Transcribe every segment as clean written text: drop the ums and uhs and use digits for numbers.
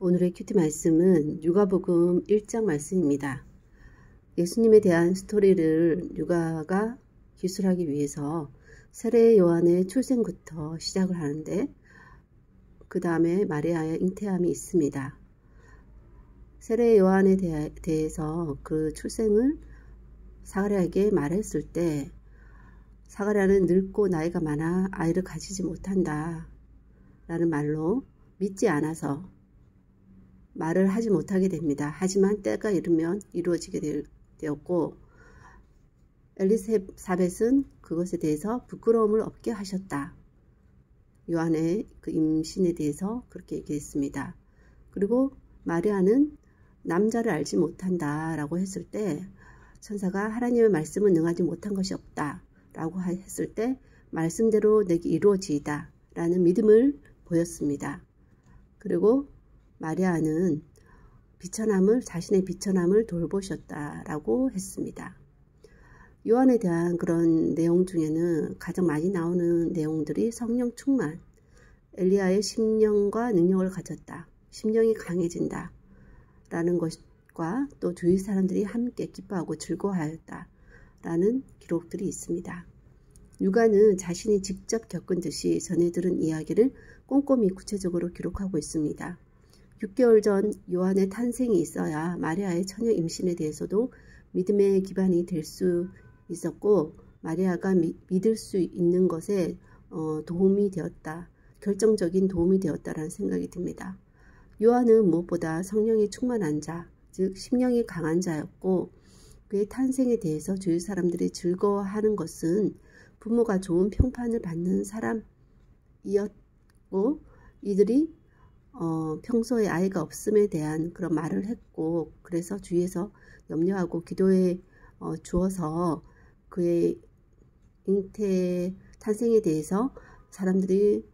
오늘의 큐티 말씀은 누가복음 1장 말씀입니다. 예수님에 대한 스토리를 누가가 기술하기 위해서 세례 요한의 출생부터 시작을 하는데 그 다음에 마리아의 잉태함이 있습니다. 세례 요한에 대해서 그 출생을 사가랴에게 말했을 때 사가랴는 늙고 나이가 많아 아이를 가지지 못한다 라는 말로 믿지 않아서 말을 하지 못하게 됩니다. 하지만 때가 이르면 이루어지게 되었고 엘리사벳은 그것에 대해서 부끄러움을 없게 하셨다. 요한의 그 임신에 대해서 그렇게 얘기했습니다. 그리고 마리아는 남자를 알지 못한다 라고 했을 때 천사가 하나님의 말씀은 능하지 못한 것이 없다 라고 했을 때 말씀대로 내게 이루어지이다 라는 믿음을 보였습니다. 그리고 마리아는 자신의 비천함을 돌보셨다라고 했습니다. 요한에 대한 그런 내용 중에는 가장 많이 나오는 내용들이 성령 충만, 엘리야의 심령과 능력을 가졌다, 심령이 강해진다 라는 것과 또 주위 사람들이 함께 기뻐하고 즐거워하였다 라는 기록들이 있습니다. 누가는 자신이 직접 겪은 듯이 전해 들은 이야기를 꼼꼼히 구체적으로 기록하고 있습니다. 6개월 전 요한의 탄생이 있어야 마리아의 처녀 임신에 대해서도 믿음의 기반이 될 수 있었고 마리아가 믿을 수 있는 것에 도움이 되었다. 결정적인 도움이 되었다라는 생각이 듭니다. 요한은 무엇보다 성령이 충만한 자, 즉 심령이 강한 자였고 그의 탄생에 대해서 주위 사람들이 즐거워하는 것은 부모가 좋은 평판을 받는 사람이었고 이들이 평소에 아이가 없음에 대한 그런 말을 했고 그래서 주위에서 염려하고 기도해 주어서 그의 탄생에 대해서 사람들이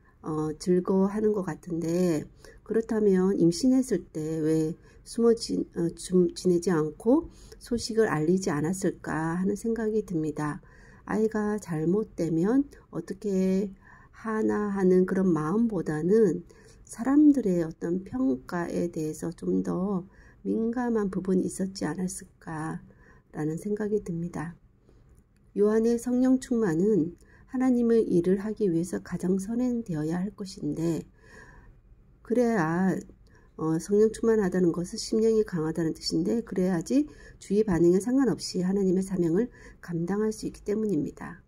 즐거워하는 것 같은데 그렇다면 임신했을 때 왜 숨어 지내지 않고 소식을 알리지 않았을까 하는 생각이 듭니다. 아이가 잘못되면 어떻게 하나 하는 그런 마음보다는 사람들의 어떤 평가에 대해서 좀 더 민감한 부분이 있었지 않았을까라는 생각이 듭니다. 요한의 성령 충만은 하나님의 일을 하기 위해서 가장 선행되어야 할 것인데 그래야 성령 충만하다는 것은 심령이 강하다는 뜻인데 그래야지 주위 반응에 상관없이 하나님의 사명을 감당할 수 있기 때문입니다.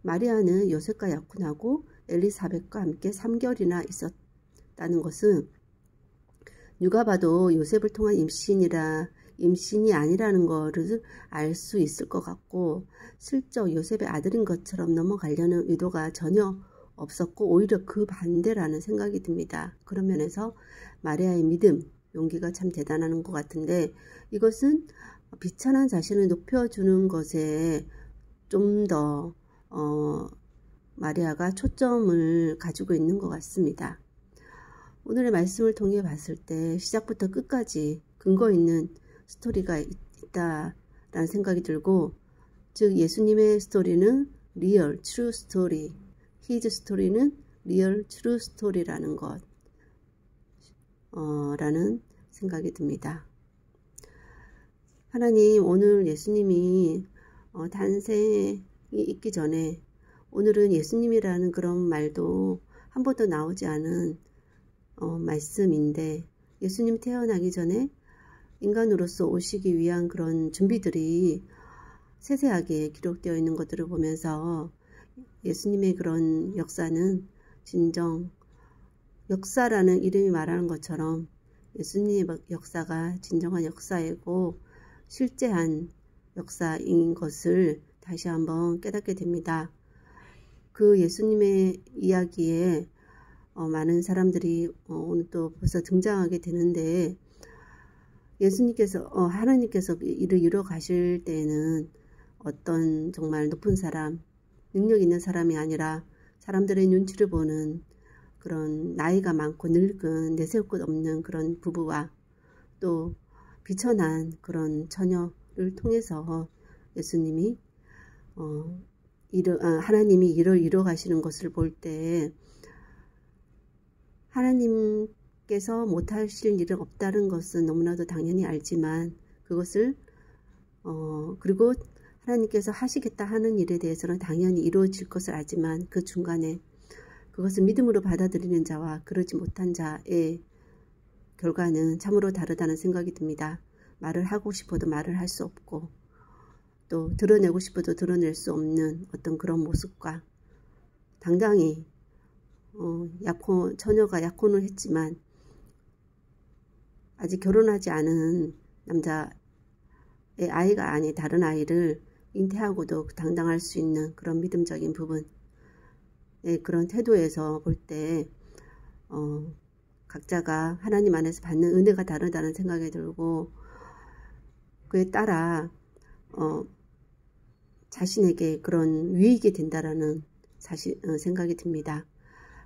마리아는 요셉과 약혼하고 엘리사벳과 함께 3개월이나 있었다는 것은 누가 봐도 요셉을 통한 임신이 아니라는 것을 알 수 있을 것 같고 슬쩍 요셉의 아들인 것처럼 넘어가려는 의도가 전혀 없었고 오히려 그 반대라는 생각이 듭니다. 그런 면에서 마리아의 믿음, 용기가 참 대단한 것 같은데 이것은 비천한 자신을 높여주는 것에 좀 더 마리아가 초점을 가지고 있는 것 같습니다. 오늘의 말씀을 통해 봤을 때 시작부터 끝까지 근거 있는 스토리가 있다라는 생각이 들고 즉 예수님의 스토리는 리얼, 트루 스토리, 히즈 스토리는 리얼, 트루 스토리라는 것 라는 생각이 듭니다. 하나님 오늘 예수님이 탄생이 있기 전에 오늘은 예수님이라는 그런 말도 한 번도 나오지 않은 말씀인데 예수님 태어나기 전에 인간으로서 오시기 위한 그런 준비들이 세세하게 기록되어 있는 것들을 보면서 예수님의 그런 역사는 진정 역사라는 이름이 말하는 것처럼 예수님의 역사가 진정한 역사이고 실제한 역사인 것을 다시 한번 깨닫게 됩니다. 그 예수님의 이야기에 많은 사람들이 오늘 또 벌써 등장하게 되는데 하나님께서 일을 이루어 가실 때에는 어떤 정말 높은 사람, 능력 있는 사람이 아니라 사람들의 눈치를 보는 그런 나이가 많고 늙은 내세울 것 없는 그런 부부와 또 비천한 그런 처녀를 통해서 예수님이 하나님이 일을 이루어 가시는 것을 볼 때 하나님 하나님께서 못하실 일은 없다는 것은 너무나도 당연히 알지만 그것을 그리고 하나님께서 하시겠다 하는 일에 대해서는 당연히 이루어질 것을 알지만 그 중간에 그것을 믿음으로 받아들이는 자와 그러지 못한 자의 결과는 참으로 다르다는 생각이 듭니다. 말을 하고 싶어도 말을 할 수 없고 또 드러내고 싶어도 드러낼 수 없는 어떤 그런 모습과 당당히 처녀가 약혼을 했지만 아직 결혼하지 않은 남자의 아이가 아닌 다른 아이를 잉태하고도 당당할 수 있는 그런 믿음적인 부분 그런 태도에서 볼 때 각자가 하나님 안에서 받는 은혜가 다르다는 생각이 들고 그에 따라 자신에게 그런 유익이 된다라는 생각이 듭니다.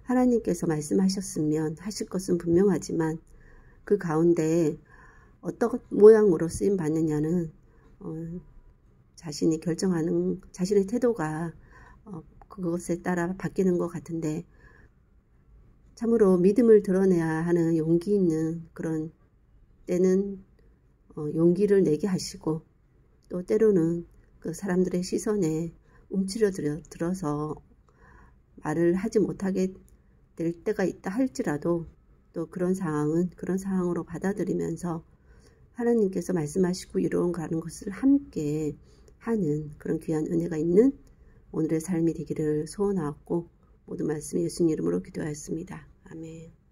하나님께서 말씀하셨으면 하실 것은 분명하지만 그 가운데 어떤 모양으로 쓰임 받느냐는 자신이 결정하는 자신의 태도가 그것에 따라 바뀌는 것 같은데 참으로 믿음을 드러내야 하는 용기 있는 그런 때는 용기를 내게 하시고 또 때로는 그 사람들의 시선에 움츠려 들어서 말을 하지 못하게 될 때가 있다 할지라도 또 그런 상황은 그런 상황으로 받아들이면서 하나님께서 말씀하시고 이루어가는 것을 함께 하는 그런 귀한 은혜가 있는 오늘의 삶이 되기를 소원하고 모든 말씀 예수님 이름으로 기도하였습니다. 아멘.